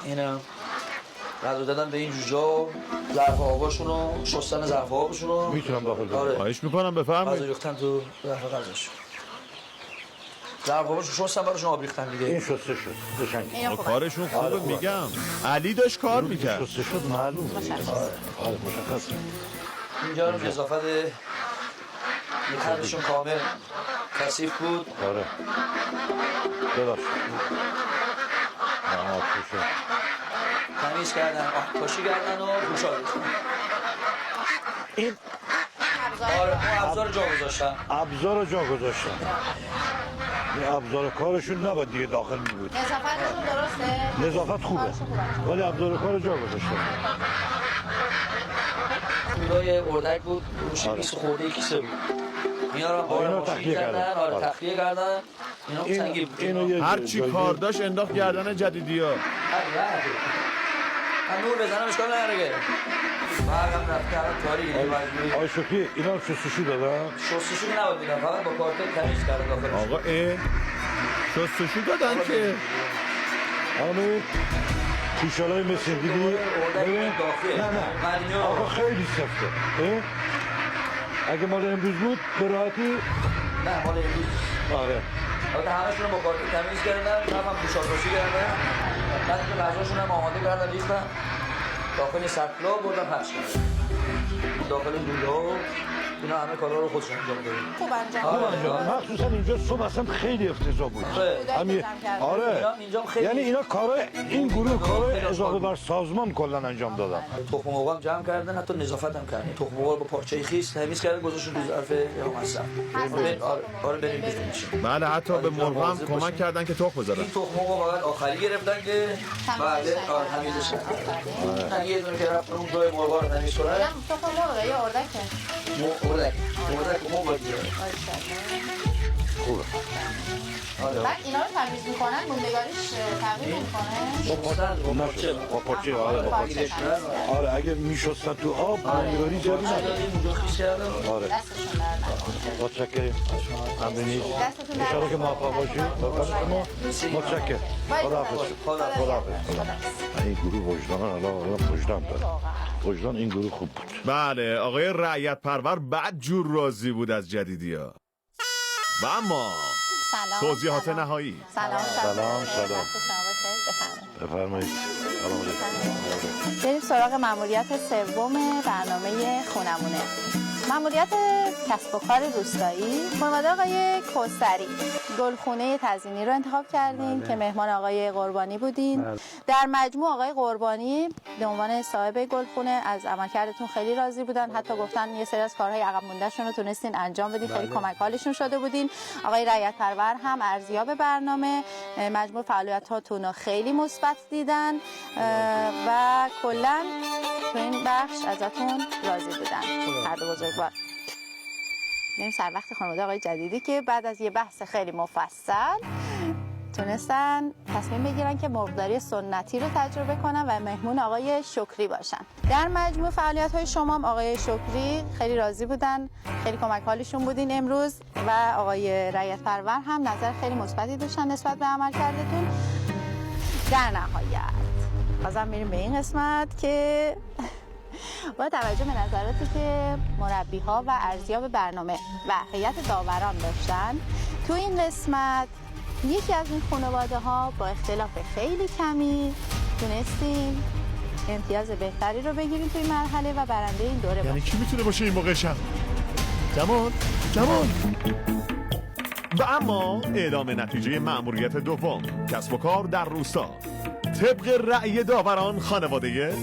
اینم غذا دادن به این جوجا ظرف آباشونو شستن ظرف آبشونو میتونم داخل بدم. آره خواهش میکنم بفرمایید. غذا ریختن تو ظرف غذاش. ظرف آباشون شستن براشون آب ریختن دیگه. این شسته شد. قشنگ. کارشون خوبه میگم. علی داشت کار میکرد. شسته شد معلومه. آره مشخصه. اینجا رو اضافه میخندشون کامل کثیف بود. آره ببخشید. تمیز کردن آبپاشی کردن و گوشا ریختن. این آره اون ابزار جا گذاشتن. ابزار جا گذاشتن. این ابزار کارشون نباید دیگه داخل می بود. نظافتشون درسته؟ نظافت خوبه ولی ابزار کار جا گذاشتن. کولای اردک بود روش 20 خورده کیسه بود. اینا رو اینا تخلیه کردن. آره تخلیه کردن. اینا سنگی بود. هر چی کار داشت انداخت گردن جدیدی ها. من نور بزنم اشکال نداره. برقم رفته الان تاریک. آقای شکری اینا رو شستشو دادن؟ شستشو نباید میدن فقط با کارت تمیز کردن داخلش. آقا شستشو دادن که همون پیشالای مثل دیدی؟ ببین نه آقا خیلی سفته. اگه مال امروز بود به راحتی؟ نه مال امروز. آره البته همشون با کارت تمیز کردن، هم پوشاک‌پوشی کردن، بعد که غذاشون هم آماده کردن ریختن داخل سطلا بردن پخش کردن. داخل لوله اینا همه کارا رو خودشون انجام دادن. خوب انجام. مخصوصا اینجا صبح اصلا خیلی افتضاح بود. همین آره یعنی اینا کارای این گروه کارای اضافه بر سازمان کلا انجام دادن. تخم مرغ هم جمع کردن، حتی نظافت هم کردن. تخم مرغ با پارچه خیس تمیز کردن گذاشتن تو ظرف یا مصرف. آره بریم ببینیم. بله حتی به مرغ هم کمک کردن که تخم بذارن. این تخم مرغ فقط آخری گرفتن که بله تمیزش کردن. یه دونه که رفتن اون جای مرغا رو تمیز کردن. تخم مرغ یا اردکه؟ اردک مرغ خوبه. بعد اینا رو تمیز میکنن موندگاریش تغییر میکنه؟ با پارچه آره اگه میشستن تو آب موندگاری زیادی نداره. آره دستشون در متشکرم. ممنونید. انشاءالله که موفق باشید. متشکرم. خداحافظ. این گروه وجدان الان وجدان داره. وجدان این گروه خوب بود. بله آقای رعیت پرور بد جور راضی بود از جدیدی ها. و اما توضیحات نهایی. سلام. بفرمایید. بریم سراغ مأموریت سوم برنامه خونمونه. مأموریت کسب و کار روستایی. خانواده آقای کوثری گلخونه تزیینی رو انتخاب کردیم که مهمان آقای قربانی بودین. در مجموع آقای قربانی به عنوان صاحب گلخونه از عملکردتون خیلی راضی بودن، حتی گفتن یه سری از کارهای عقب موندهشون رو تونستین انجام بدین، خیلی کمک حالشون شده بودین. آقای رعیت پرور هم ارزیاب برنامه، مجموع فعالیت هاتون رو خیلی مثبت دیدن و کلا تو این بخش ازتون راضی بودن. هر دو بزرگوار. بریم سر وقت خانواده آقای جدیدی که بعد از یه بحث خیلی مفصل تونستن تصمیم بگیرن که مرغداری سنتی رو تجربه کنن و مهمون آقای شکری باشن. در مجموع فعالیت‌های شما هم آقای شکری خیلی راضی بودن، خیلی کمک حالشون بودین امروز و آقای رعیت پرور هم نظر خیلی مثبتی داشتن نسبت به عملکردتون. در نهایت بازم میریم به این قسمت که با توجه به نظراتی که مربی‌ها و ارزیاب برنامه و هیئت داوران داشتن، تو این قسمت یکی از این خانواده‌ها با اختلاف خیلی کمی تونستیم امتیاز بهتری رو بگیریم توی مرحله و برنده این دوره یعنی کی میتونه باشه این موقع شب؟ جمال و اما اعلام نتیجه مأموریت دوم، کسب و کار در روستا. طبق رأی داوران خانواده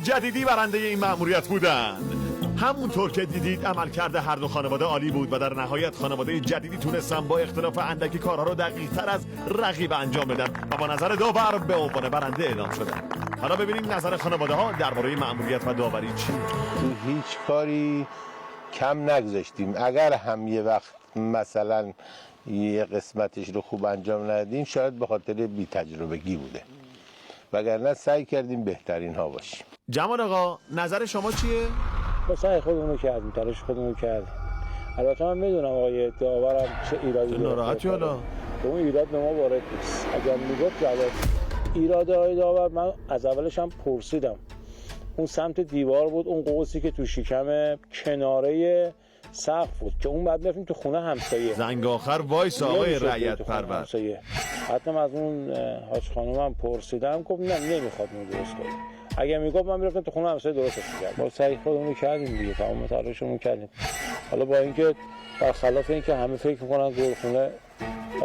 جدیدی برنده این مأموریت بودند. همونطور که دیدید عملکرد هر دو خانواده عالی بود و در نهایت خانواده جدیدی تونستن با اختلاف اندکی کارها رو دقیق‌تر از رقیب انجام بدن و با نظر داور به عنوان برنده اعلام شدن. حالا ببینیم نظر خانواده ها درباره مأموریت و داوری چیه. تو هیچ کاری کم نگذاشتیم. اگر هم یه وقت مثلا یه قسمتش رو خوب انجام ندادیم شاید به خاطر بی‌تجربگی بوده، وگرنه سعی کردیم بهترین ها باشیم. جمال آقا نظر شما چیه؟ با سعی خودمون کردیم، تلاش خودمون کردیم. البته من میدونم آقای داورم چه ایرادی ناراحتی حالا اون ایراد به ما وارد نیست. اگر میگفت جواب ایراد های داور من از اولش هم پرسیدم. اون سمت دیوار بود، اون قوسی که تو شکم کناره سقف بود که اون بعد میرفتیم تو خونه همسایه. زنگ آخر وایس آقای رعیت پرور. حتما از اون حاج خانومم پرسیدم، گفت نه نمیخواد اون درست کنه. اگه میگفت من میرفتم تو خونه همسایه درستش می‌کردم. ما سعی خودمون کردیم دیگه، تمام تلاشمون کردیم. حالا با اینکه برخلاف اینکه همه فکر می‌کنن گلخونه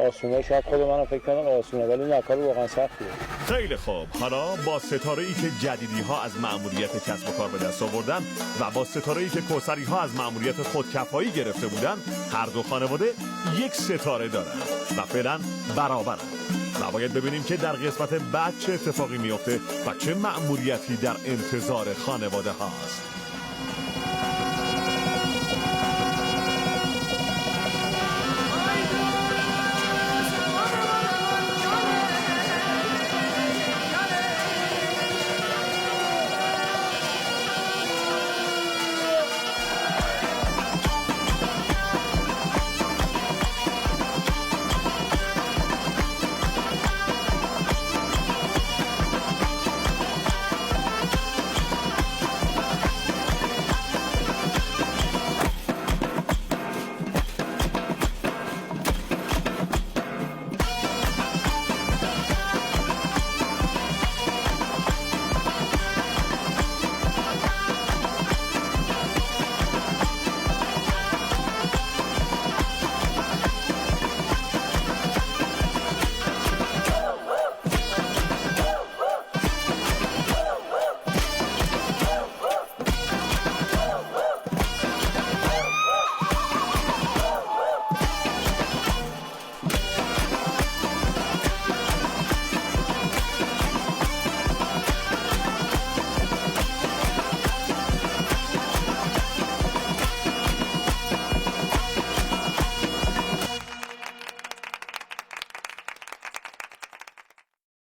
آسونه، شاید خود منم فکر کنم آسونه، ولی نه، کار واقعا سختیه. خیلی خوب، حالا با ستاره‌ای که جدیدی ها از مأموریت کسب و کار به دست آوردن و با ستاره‌ای که کوثری ها از مأموریت خودکفایی گرفته بودن، هر دو خانواده یک ستاره دارن و فعلا برابرن. و باید ببینیم که در قسمت بعد چه اتفاقی میفته و چه مأموریتی در انتظار خانواده هاست.